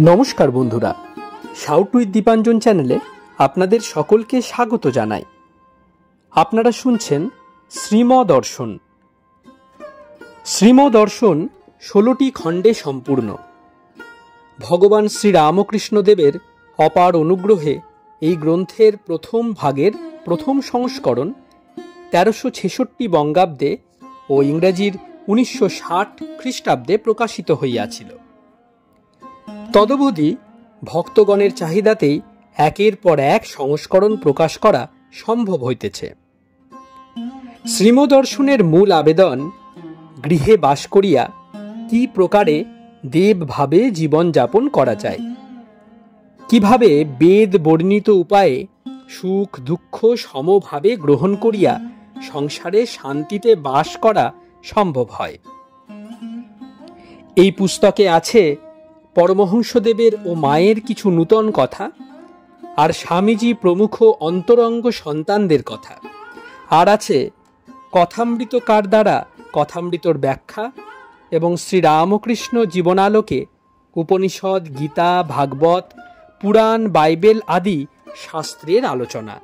নমস্কার বন্ধুরা, shout with Dipanjan চ্যানেলে আপনাদের সকলকে স্বাগত জানাই। আপনারা শুনছেন শ্রীমদর্শন। শ্রীমদর্শন 16টি খণ্ডে সম্পূর্ণ। ভগবান শ্রীরামকৃষ্ণদেবের অপার অনুগ্রহে এই গ্রন্থের প্রথম ভাগের প্রথম সংস্করণ 1366 বঙ্গাব্দে ও ইংরেজির 1960 খ্রিস্টাব্দে প্রকাশিত হইয়াছিল। তদবধি ভক্তগণের চাহিদাতেই একের পর এক সংস্করণ প্রকাশ করা সম্ভব হইতেছে। শ্রীমদর্শনের মূল আবেদন, গৃহে বাস করিয়া কি প্রকারে দেবভাবে জীবনযাপন করা যায়, কিভাবে বেদ বর্ণিত উপায়ে সুখ দুঃখ সমভাবে গ্রহণ করিয়া সংসারে শান্তিতে বাস করা সম্ভব হয়। এই পুস্তকে আছে পরমহংসদেবের ও মায়ের কিছু নূতন কথা, আর স্বামীজি প্রমুখ অন্তরঙ্গ সন্তানদের কথা, আর আছে কথামৃতকার দ্বারা কথামৃতর ব্যাখ্যা এবং শ্রীরামকৃষ্ণ জীবনালোকে উপনিষদ, গীতা, ভাগবত, পুরাণ, বাইবেল আদি শাস্ত্রের আলোচনা।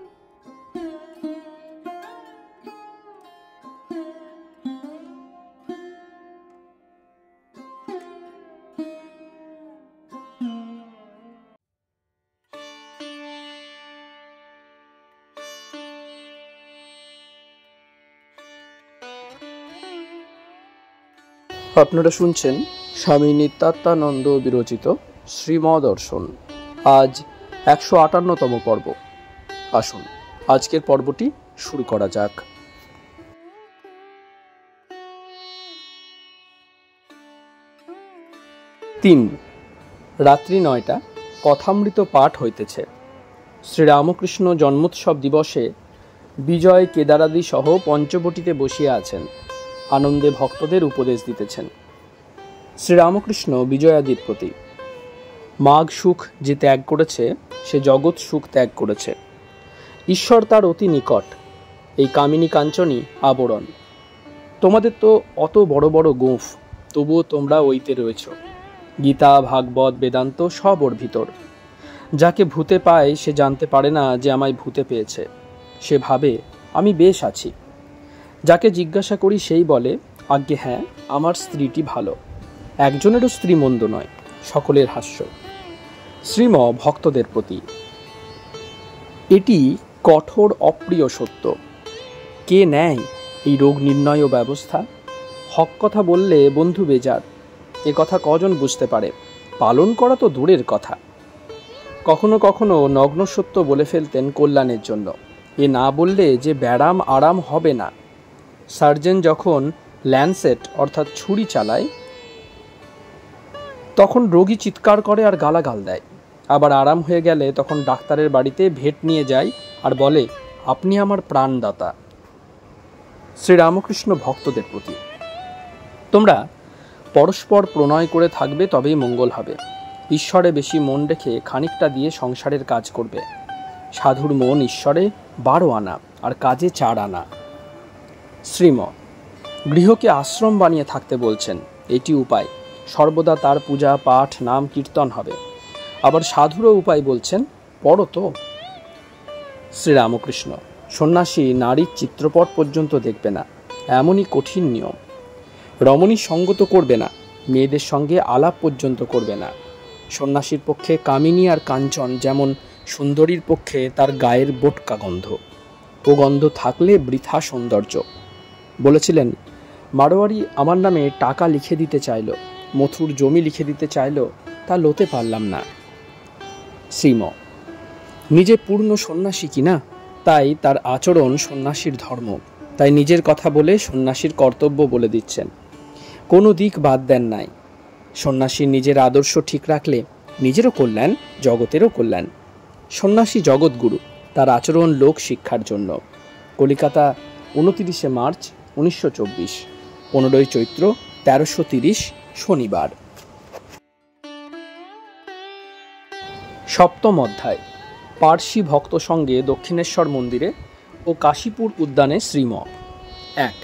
আপনারা শুনছেন স্বামী নিত্যাত্মানন্দ বিরচিত শ্রীমদর্শন। আজ 158তম পর্ব। আসুন আজকের পর্বটি শুরু করা যাক। 3 রাত্রি 9টা কথামৃত পাঠ হইতেছে। শ্রীরামকৃষ্ণ জন্মোৎসব দিবসে বিজয়, কেদারাদি সহ পঞ্চবটিতে বসিয়া আছেন, আনন্দে ভক্তদের উপদেশ দিতেছেন। শ্রীরামকৃষ্ণ বিজয়াদির প্রতি, মাঘ সুখ যে ত্যাগ করেছে সে জগৎ সুখ ত্যাগ করেছে। ঈশ্বর তার অতি নিকট, এই কামিনী কাঞ্চনী আবরণ। তোমাদের তো অত বড় বড় গোঁফ, তবুও তোমরা ওইতে রয়েছ। গীতা, ভাগবত, বেদান্ত সব ওর ভিতর। যাকে ভূতে পায় সে জানতে পারে না যে আমায় ভূতে পেয়েছে, সে ভাবে আমি বেশ আছি। যাকে জিজ্ঞাসা করি সেই বলে, আজ্ঞে হ্যাঁ, আমার স্ত্রীটি ভালো। একজনেরও স্ত্রী মন্দ নয়, সকলের হাস্য। শ্রীম ভক্তদের প্রতি, এটি কঠোর অপ্রিয় সত্য। কে নেয় এই রোগ নির্ণয় ও ব্যবস্থা? হক কথা বললে বন্ধু বেজার, এ কথা কজন বুঝতে পারে? পালন করা তো দূরের কথা। কখনো কখনো নগ্ন সত্য বলে ফেলতেন কল্যাণের জন্য। এ না বললে যে ব্যারাম আরাম হবে না। সার্জেন যখন ল্যান্সেট অর্থাৎ ছুরি চালায় তখন রোগী চিৎকার করে আর গালাগাল দেয়। আবার আরাম হয়ে গেলে তখন ডাক্তারের বাড়িতে ভেট নিয়ে যায় আর বলে, আপনি আমার প্রাণদাতা। শ্রীরামকৃষ্ণ ভক্তদের প্রতি, তোমরা পরস্পর প্রণয় করে থাকবে, তবেই মঙ্গল হবে। ঈশ্বরে বেশি মন রেখে খানিকটা দিয়ে সংসারের কাজ করবে। সাধুর মন ঈশ্বরে 12 আনা আর কাজে 4 আনা। শ্রীম গৃহকে আশ্রম বানিয়ে থাকতে বলছেন, এটি উপায়। সর্বদা তার পূজা পাঠ নাম কীর্তন হবে। আবার সাধুরও উপায় বলছেন, পড়ো তো। শ্রীরামকৃষ্ণ, সন্ন্যাসী নারীর চিত্রপট পর্যন্ত দেখবে না, এমনই কঠিন নিয়ম। রমণীর সঙ্গ তো করবে না, মেয়েদের সঙ্গে আলাপ পর্যন্ত করবে না। সন্ন্যাসীর পক্ষে কামিনী আর কাঞ্চন যেমন সুন্দরীর পক্ষে তার গায়ের বোটকা গন্ধ। ও গন্ধ থাকলে বৃথা সৌন্দর্য। বলেছিলেন, মারোয়ারি আমার নামে টাকা লিখে দিতে চাইল, মথুর জমি লিখে দিতে চাইল, তা লোতে পারলাম না। শ্রীম নিজে পূর্ণ সন্ন্যাসী কিনা, তাই তার আচরণ সন্ন্যাসীর ধর্ম, তাই নিজের কথা বলে সন্ন্যাসীর কর্তব্য বলে দিচ্ছেন। কোনো দিক বাদ দেন নাই। সন্ন্যাসী নিজের আদর্শ ঠিক রাখলে নিজেরও কল্যাণ, জগতেরও কল্যাণ। সন্ন্যাসী জগৎগুরু, তার আচরণ লোক শিক্ষার জন্য। কলিকাতা, 29 মার্চ 1924, 15 চৈত্র 1330 শনিবার। 7ম অধ্যায়, পার্সি ভক্ত সঙ্গে দক্ষিণেশ্বর মন্দিরে ও কাশীপুর উদ্যানে শ্রীম। 1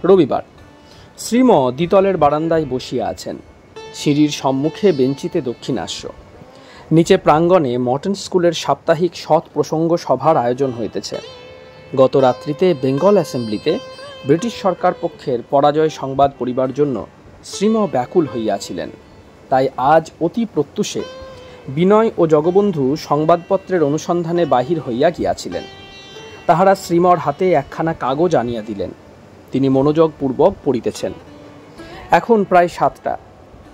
রবিবার। শ্রীম দ্বিতলের বারান্দায় বসিয়া আছেন। সিঁড়ির সম্মুখে বেঞ্চিতে দক্ষিণাস্য। নিচে প্রাঙ্গণে মটন স্কুলের সাপ্তাহিক সৎ প্রসঙ্গ সভার আয়োজন হইতেছে। গত রাত্রিতে বেঙ্গল অ্যাসেম্বলিতে ব্রিটিশ সরকার পক্ষের পরাজয় সংবাদ পড়িবার জন্য শ্রীম ব্যাকুল হইয়াছিলেন। তাই আজ অতি প্রত্যুষে বিনয় ও জগবন্ধু সংবাদপত্রের অনুসন্ধানে বাহির হইয়া গিয়াছিলেন। তাহারা শ্রীমর হাতে একখানা কাগজ আনিয়া দিলেন। তিনি মনোযোগপূর্বক পড়িতেছেন। এখন প্রায় 7টা।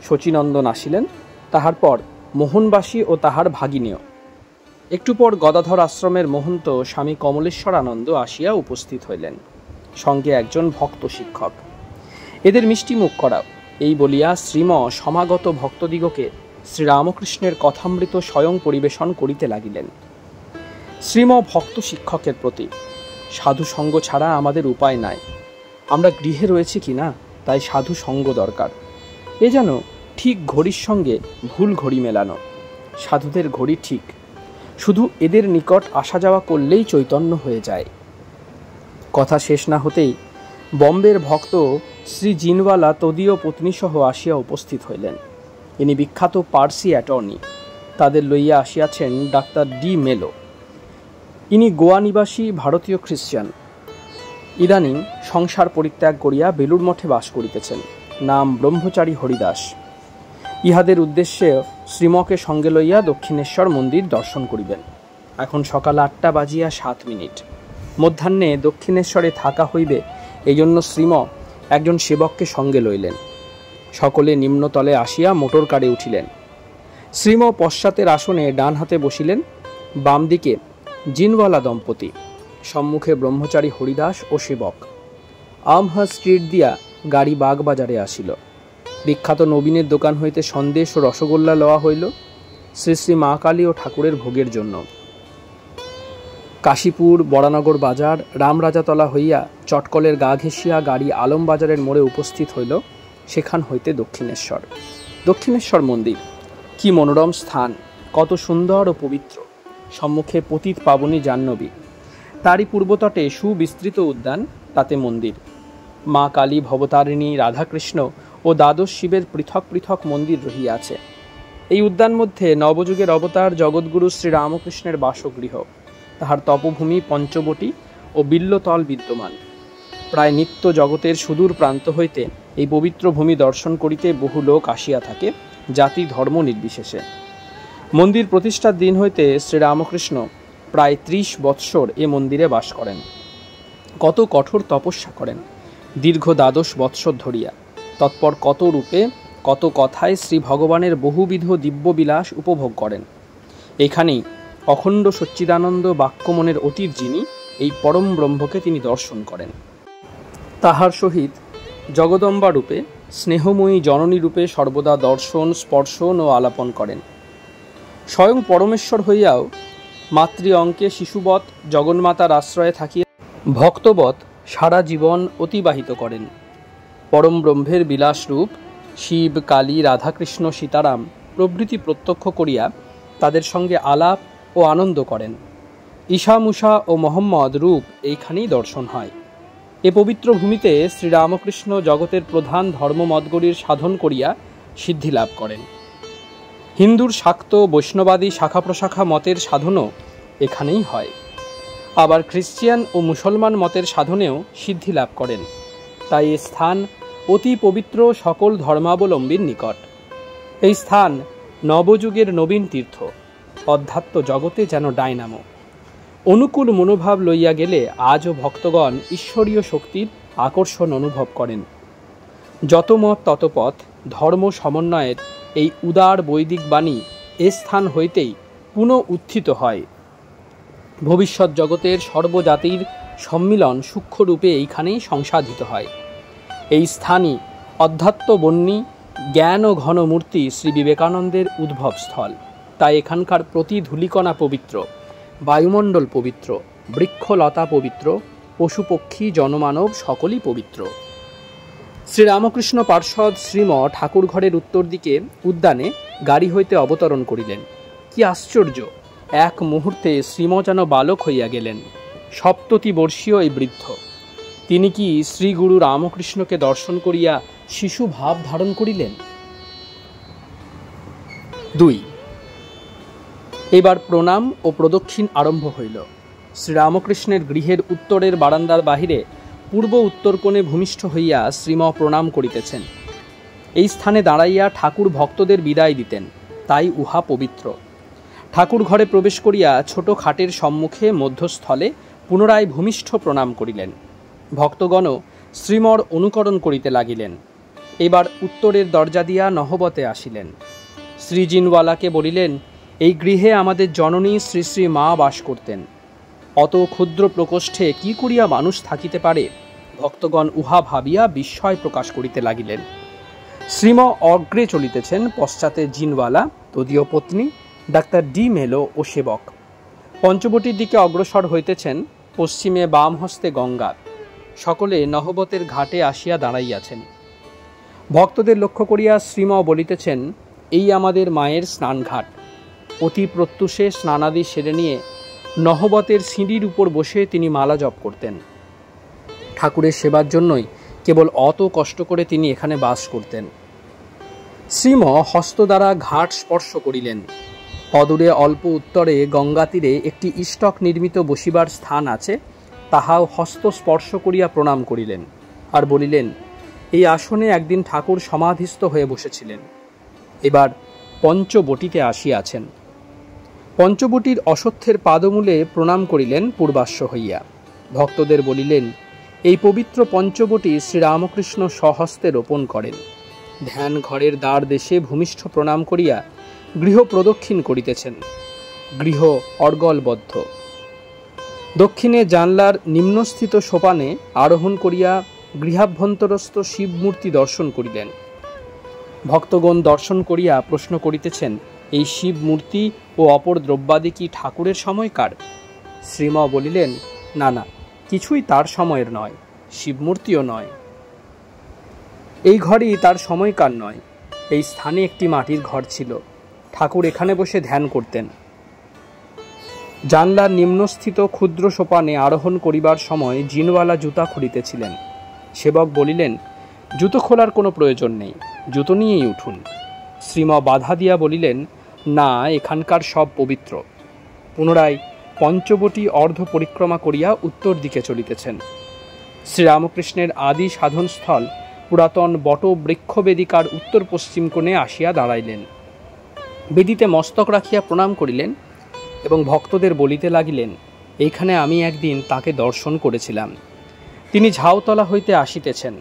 শচীনন্দন আসিলেন, তাহার পর মোহনবাসী ও তাহার ভাগিনীয়। একটু পর গদাধর আশ্রমের মহন্ত স্বামী কমলেশ্বর আনন্দ আসিয়া উপস্থিত হইলেন, সঙ্গে একজন ভক্ত শিক্ষক। এদের মিষ্টি মুখ করাও, এই বলিয়া শ্রীম সমাগত ভক্তদিগকে শ্রীরামকৃষ্ণের কথামৃত স্বয়ং পরিবেশন করিতে লাগিলেন। শ্রীম ভক্ত শিক্ষকের প্রতি, সাধু সঙ্গ ছাড়া আমাদের উপায় নাই। আমরা গৃহে রয়েছি কি না, তাই সাধু সঙ্গ দরকার। এ যেন ঠিক ঘড়ির সঙ্গে ভুল ঘড়ি মেলানো। সাধুদের ঘড়ি ঠিক, শুধু এদের নিকট আসা যাওয়া করলেই চৈতন্য হয়ে যায়। কথা শেষ না হতেই বম্বের ভক্ত শ্রী জিনওয়ালা তদীয় পত্নীসহ আসিয়া উপস্থিত হইলেন। ইনি বিখ্যাত পার্সি অ্যাটর্নি। তাদের লইয়া আসিয়াছেন ডাক্তার ডি মেলো। ইনি গোয়া নিবাসী ভারতীয় খ্রিস্টান। ইদানিং সংসার পরিত্যাগ করিয়া বেলুড় মঠে বাস করিতেছেন। নাম ব্রহ্মচারী হরিদাস। ইহাদের উদ্দেশ্যে শ্রীমকে সঙ্গে লইয়া দক্ষিণেশ্বর মন্দির দর্শন করিবেন। এখন সকাল 8টা বাজিয়া 7 মিনিট। মধ্যাহ্নে দক্ষিণেশ্বরে থাকা হইবে, এই জন্য শ্রীম একজন সেবককে সঙ্গে লইলেন। সকলে নিম্নতলে আসিয়া মোটর কারে উঠিলেন। শ্রীম পশ্চাতের আসনে ডান হাতে বসিলেন, বাম দিকে জিনওয়ালা দম্পতি, সম্মুখে ব্রহ্মচারী হরিদাস ও সেবক। আমহার স্ট্রিট দিয়া গাড়ি বাগবাজারে আসিল। বিখ্যাত নবীনের দোকান হইতে সন্দেশ ও রসগোল্লা লওয়া হইল শ্রী শ্রী মা কালী ও ঠাকুরের ভোগের জন্য। কাশীপুর বরানগর বাজার রামরাজাতলা হইয়া চটকলের গা ঘেঁষিয়া গাড়ি আলমবাজারের মোড়ে উপস্থিত হইল। সেখান হইতে দক্ষিণেশ্বর। দক্ষিণেশ্বর মন্দির কি মনোরম স্থান, কত সুন্দর ও পবিত্র। সম্মুখে পতিত পাবনী জাহ্নবী, তারই পূর্বতটে সুবিস্তৃত উদ্যান, তাতে মন্দির। মা কালী, ভবতারিণী, রাধাকৃষ্ণ ও দ্বাদশ শিবের পৃথক পৃথক মন্দির রহিয়াছে। এই উদ্যান মধ্যে নবযুগের অবতার জগৎগুরু শ্রীরামকৃষ্ণের বাসগৃহ, তাহার তপভূমি পঞ্চবটী ও বিল্লতল বিদ্যমান। প্রায় নিত্য জগতের সুদূর প্রান্ত হইতে এই পবিত্র ভূমি দর্শন করিতে বহু লোক আসিয়া থাকে, জাতি ধর্ম নির্বিশেষে। মন্দির প্রতিষ্ঠার দিন হইতে শ্রীরামকৃষ্ণ প্রায় 30 বৎসর এ মন্দিরে বাস করেন। কত কঠোর তপস্যা করেন দীর্ঘ 12 বৎসর ধরিয়া। তৎপর কত রূপে কত কথায় শ্রী ভগবানের বহুবিধ দিব্যবিলাস উপভোগ করেন। এখানেই অখণ্ড সচ্চিদানন্দ বাক্যমনের অতীত যিনি, এই পরম ব্রহ্মকে তিনি দর্শন করেন। তাহার সহিত জগদম্বা রূপে, স্নেহময়ী জননী রূপে সর্বদা দর্শন, স্পর্শন ও আলাপন করেন। স্বয়ং পরমেশ্বর হইয়াও মাতৃ অঙ্কে শিশুবৎ জগন্মাতার আশ্রয়ে থাকিয়া ভক্তবৎ সারা জীবন অতিবাহিত করেন। পরম ব্রহ্মের বিলাসরূপ শিব, কালী, রাধাকৃষ্ণ, সীতারাম প্রভৃতি প্রত্যক্ষ করিয়া তাদের সঙ্গে আলাপ ও আনন্দ করেন। ঈশা, মুসা ও মোহাম্মদ রূপ এইখানেই দর্শন হয়। এ পবিত্র ভূমিতে শ্রীরামকৃষ্ণ জগতের প্রধান ধর্মমতগুলির সাধন করিয়া সিদ্ধি লাভ করেন। হিন্দুর শাক্ত, বৈষ্ণবাদী শাখা প্রশাখা মতের সাধনও এখানেই হয়। আবার খ্রিস্টিয়ান ও মুসলমান মতের সাধনেও সিদ্ধি লাভ করেন। তাই এ স্থান অতি পবিত্র সকল ধর্মাবলম্বীর নিকট। এই স্থান নবযুগের নবীন তীর্থ, অধ্যাত্ম জগতে যেন ডায়নামো। অনুকূল মনোভাব লইয়া গেলে আজও ভক্তগণ ঈশ্বরীয় শক্তির আকর্ষণ অনুভব করেন। যত মত তত পথ, ধর্ম সমন্বয়ের এই উদার বৈদিক বাণী এ স্থান হইতেই পুনঃ উত্থিত হয়। ভবিষ্যৎ জগতের সর্বজাতির সম্মিলন সূক্ষ্মরূপে এইখানেই সংসাধিত হয়। এই স্থানই অধ্যাত্মবন্যী জ্ঞান ও ঘন মূর্তি শ্রী বিবেকানন্দের উদ্ভবস্থল। তাই এখানকার প্রতি ধূলিকণা পবিত্র, বায়ুমণ্ডল পবিত্র, বৃক্ষলতা পবিত্র, পশুপক্ষী জনমানব সকলই পবিত্র। শ্রীরামকৃষ্ণ পার্ষদ শ্রীম ঠাকুরঘরের উত্তর দিকে উদ্যানে গাড়ি হইতে অবতরণ করিলেন। কি আশ্চর্য! এক মুহূর্তে শ্রীম যেন বালক হইয়া গেলেন। 70 বর্ষীয় এই বৃদ্ধ, তিনি কি শ্রীগুরু রামকৃষ্ণকে দর্শন করিয়া শিশু ভাব ধারণ করিলেন? 2 এবার প্রণাম ও প্রদক্ষিণ আরম্ভ হইল। শ্রীরামকৃষ্ণের গৃহের উত্তরের বারান্দার বাহিরে পূর্ব উত্তর কোণে ভূমিষ্ঠ হইয়া শ্রীম প্রণাম করিতেছেন। এই স্থানে দাঁড়াইয়া ঠাকুর ভক্তদের বিদায় দিতেন, তাই উহা পবিত্র। ঠাকুর ঘরে প্রবেশ করিয়া ছোট খাটের সম্মুখে মধ্যস্থলে পুনরায় ভূমিষ্ঠ প্রণাম করিলেন। ভক্তগণও শ্রীমর অনুকরণ করিতে লাগিলেন। এবার উত্তরের দরজা দিয়া নহবতে আসিলেন। শ্রীজিনওয়ালাকে বলিলেন, এই গৃহে আমাদের জননী শ্রী শ্রী মা বাস করতেন। অত ক্ষুদ্র প্রকোষ্ঠে কি করিয়া মানুষ থাকিতে পারে? ভক্তগণ উহা ভাবিয়া বিস্ময় প্রকাশ করিতে লাগিলেন। শ্রীম অগ্রে চলিতেছেন, পশ্চাতে জিনওয়ালা, তদীয় পত্নী ডাক্তার ডি মেলো ও সেবক। পঞ্চবটির দিকে অগ্রসর হইতেছেন। পশ্চিমে বাম হস্তে গঙ্গা। সকলে নহবতের ঘাটে আসিয়া দাঁড়াইয়াছেন। ভক্তদের লক্ষ্য করিয়া শ্রীম বলিতেছেন, এই আমাদের মায়ের স্নানঘাট। অতি প্রত্যুষে স্নানাদি সেরে নিয়ে নহবতের সিঁড়ির উপর বসে তিনি মালা জপ করতেন। ঠাকুরের সেবার জন্যই কেবল অত কষ্ট করে তিনি এখানে বাস করতেন। শ্রীম হস্ত দ্বারা ঘাট স্পর্শ করিলেন। অদূরে অল্প উত্তরে গঙ্গা তীরে একটি ইষ্টক নির্মিত বসিবার স্থান আছে, তাহাও হস্ত স্পর্শ করিয়া প্রণাম করিলেন। আর বলিলেন, এই আসনে একদিন ঠাকুর সমাধিস্থ হয়ে বসেছিলেন। এবার পঞ্চবটিতে আসিয়াছেন। পঞ্চবটির অশ্বত্থের পাদমূলে প্রণাম করিলেন পূর্বাশ্ব হইয়া। ভক্তদের বলিলেন, এই পবিত্র পঞ্চবটি শ্রীরামকৃষ্ণ স্বহস্তে রোপণ করেন। ধ্যান ঘরের দ্বার দেশে ভূমিষ্ঠ প্রণাম করিয়া গৃহ প্রদক্ষিণ করিতেছেন। গৃহ অর্গলবদ্ধ। দক্ষিণে জানলার নিম্নস্থিত সোপানে আরোহণ করিয়া গৃহাভ্যন্তরস্থ শিবমূর্তি দর্শন করিলেন। ভক্তগণ দর্শন করিয়া প্রশ্ন করিতেছেন, এই শিব মূর্তি ও অপর দ্রব্যাদি কি ঠাকুরের সময়কার? শ্রীম বলিলেন, না না, কিছুই তার সময়ের নয়, শিবমূর্তিও নয়। এই ঘরই তার সময়কার নয়। এই স্থানে একটি মাটির ঘর ছিল। ঠাকুর এখানে বসে ধ্যান করতেন। জানলার নিম্নস্থিত ক্ষুদ্র সোপানে আরোহণ করিবার সময় জিনওয়ালা জুতা খুলিতেছিলেন। সেবক বলিলেন, জুতো খোলার কোনো প্রয়োজন নেই, জুতো নিয়েই উঠুন। শ্রীম বাধা দিয়া বলিলেন, না, এখানকার সব পবিত্র। পুনরায় পঞ্চবটি অর্ধ পরিক্রমা করিয়া উত্তর দিকে চলিতেছেন। শ্রীরামকৃষ্ণের আদি সাধনস্থল পুরাতন বট বৃক্ষ বেদিকার উত্তর পশ্চিম কোণে আসিয়া দাঁড়াইলেন। বেদিতে মস্তক রাখিয়া প্রণাম করিলেন এবং ভক্তদের বলিতে লাগিলেন, এইখানে আমি একদিন তাকে দর্শন করেছিলাম। তিনি ঝাউতলা হইতে আসিতেছেন।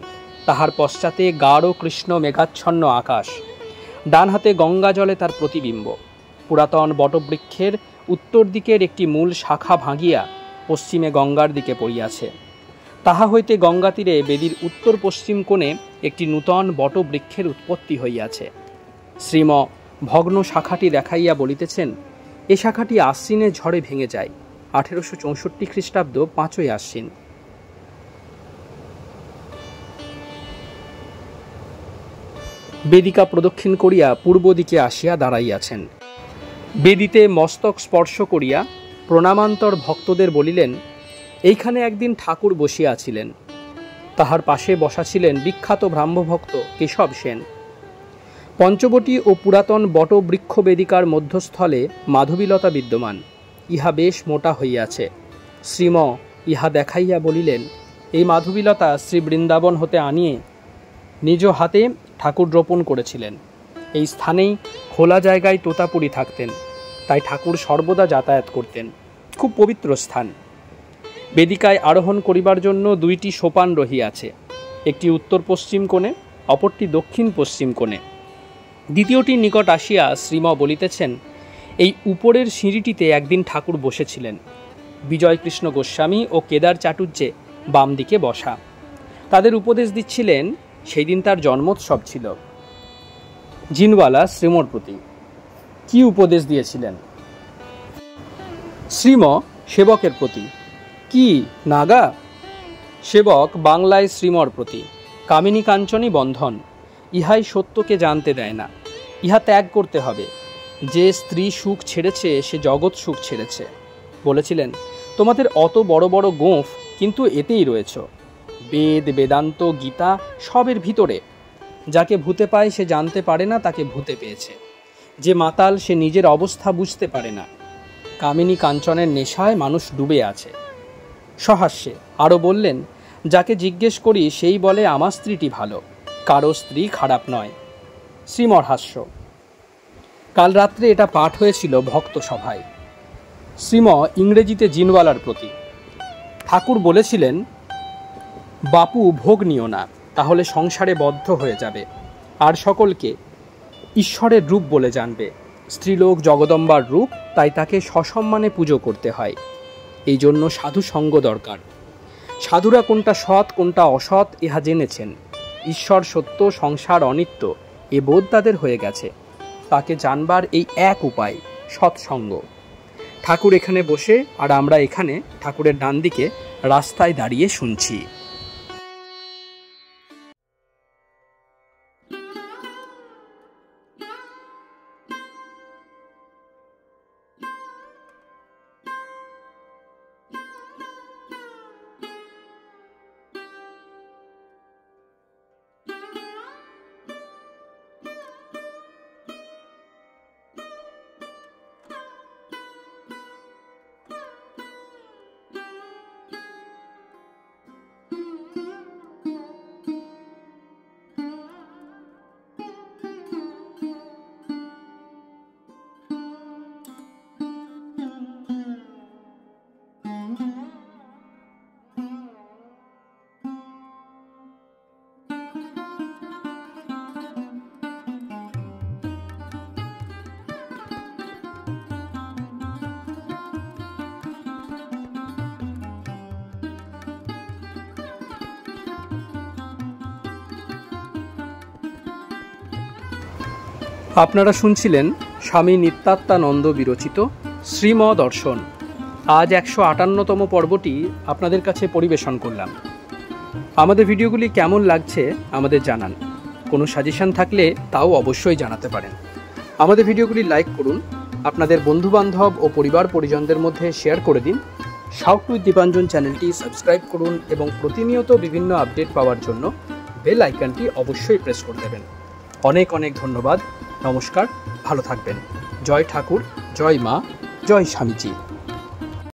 তাহার পশ্চাতে গাঢ় কৃষ্ণ মেঘাচ্ছন্ন আকাশ, ডান হাতে গঙ্গা জলে তার প্রতিবিম্ব। পুরাতন বটবৃক্ষের উত্তর দিকের একটি মূল শাখা ভাঙিয়া পশ্চিমে গঙ্গার দিকে পড়িয়াছে। তাহা হইতে গঙ্গা তীরে বেদির উত্তর পশ্চিম কোণে একটি নূতন বটবৃক্ষের উৎপত্তি হইয়াছে। শ্রীম ভগ্ন শাখাটি দেখাইয়া বলিতেছেন, এ শাখাটি আশ্বিনের ঝড়ে ভেঙে যায়। 1864 খ্রিস্টাব্দ 5ই আশ্বিন। বেদিকা প্রদক্ষিণ করিয়া পূর্ব দিকে আসিয়া দাঁড়াইয়াছেন। বেদিতে মস্তক স্পর্শ করিয়া প্রণামান্তর ভক্তদের বলিলেন, এইখানে একদিন ঠাকুর বসিয়াছিলেন। তাহার পাশে বসা ছিলেন বিখ্যাত ব্রাহ্মভক্ত কেশব সেন। পঞ্চবটি ও পুরাতন বটবৃক্ষ বেদিকার মধ্যস্থলে মাধবীলতা বিদ্যমান। ইহা বেশ মোটা হইয়াছে। শ্রীম ইহা দেখাইয়া বলিলেন, এই মাধবীলতা শ্রী বৃন্দাবন হতে আনিয়ে নিজ হাতে ঠাকুর রোপণ করেছিলেন। এই স্থানেই খোলা জায়গায় তোতাপুরি থাকতেন, তাই ঠাকুর সর্বদা যাতায়াত করতেন। খুব পবিত্র স্থান। বেদিকায় আরোহণ করিবার জন্য 2টি সোপান রহিয়াছে, একটি উত্তর পশ্চিম কোণে, অপরটি দক্ষিণ পশ্চিম কোণে। দ্বিতীয়টির নিকট আসিয়া শ্রীম বলিতেছেন, এই উপরের সিঁড়িটিতে একদিন ঠাকুর বসেছিলেন। বিজয়কৃষ্ণ গোস্বামী ও কেদার চাটুর্যে বাম দিকে বসা। তাদের উপদেশ দিচ্ছিলেন, সেই দিন তার জন্মোৎসব ছিল। জিনওয়ালা শ্রীমর প্রতি কি উপদেশ দিয়েছিলেন? শ্রীম সেবকের প্রতি, কি নাগা? সেবক বাংলায় শ্রীমর প্রতি, কামিনী কাঞ্চনী বন্ধন, ইহাই সত্যকে জানতে দেয় না। ইহা ত্যাগ করতে হবে। যে স্ত্রী সুখ ছেড়েছে সে জগৎ সুখ ছেড়েছে। বলেছিলেন, তোমাদের অত বড় বড় গোঁফ, কিন্তু এতেই রয়েছ। বেদ, বেদান্ত, গীতা সবের ভিতরে। যাকে ভূতে পায় সে জানতে পারে না তাকে ভূতে পেয়েছে। যে মাতাল সে নিজের অবস্থা বুঝতে পারে না। কামিনী কাঞ্চনের নেশায় মানুষ ডুবে আছে। সহাস্যে আরও বললেন, যাকে জিজ্ঞেস করি সেই বলে আমার স্ত্রীটি ভালো, কারো স্ত্রী খারাপ নয়। শ্রীমহাস্য। কাল রাত্রে এটা পাঠ হয়েছিল ভক্ত সভায়। শ্রীম ইংরেজিতে জিনওয়ালার প্রতি। ঠাকুর বলেছিলেন, বাপু ভোগ নিও না, তাহলে সংসারে বদ্ধ হয়ে যাবে, আর সকলকে ঈশ্বরের রূপ বলে জানবে। স্ত্রীলোক জগদম্বার রূপ, তাই তাকে সসম্মানে পুজো করতে হয়। এই জন্য সাধু সঙ্গ দরকার। সাধুরা কোনটা সৎ কোনটা অসৎ ইহা জেনেছেন। ঈশ্বর সত্য, সংসার অনিত্য, এ বোধ তাদের হয়ে গেছে। তাকে জানবার এই এক উপায়, সৎসঙ্গ। ঠাকুর এখানে বসে আর আমরা এখানে ঠাকুরের ডান দিকে রাস্তায় দাঁড়িয়ে শুনছি। আপনারা শুনছিলেন স্বামী নিত্যাত্মানন্দ বিরচিত শ্রীম দর্শন। আজ 158তম পর্বটি আপনাদের কাছে পরিবেশন করলাম। আমাদের ভিডিওগুলি কেমন লাগছে আমাদের জানান। কোনো সাজেশন থাকলে তাও অবশ্যই জানাতে পারেন। আমাদের ভিডিওগুলি লাইক করুন, আপনাদের বন্ধুবান্ধব ও পরিবার পরিজনদের মধ্যে শেয়ার করে দিন। শাউট উইথ দীপাঞ্জন চ্যানেলটি সাবস্ক্রাইব করুন এবং প্রতিনিয়ত বিভিন্ন আপডেট পাওয়ার জন্য বেল আইকনটি অবশ্যই প্রেস করে দেবেন। অনেক অনেক ধন্যবাদ। নমস্কার, ভালো থাকবেন। জয় ঠাকুর, জয় মা, জয় স্বামীজি।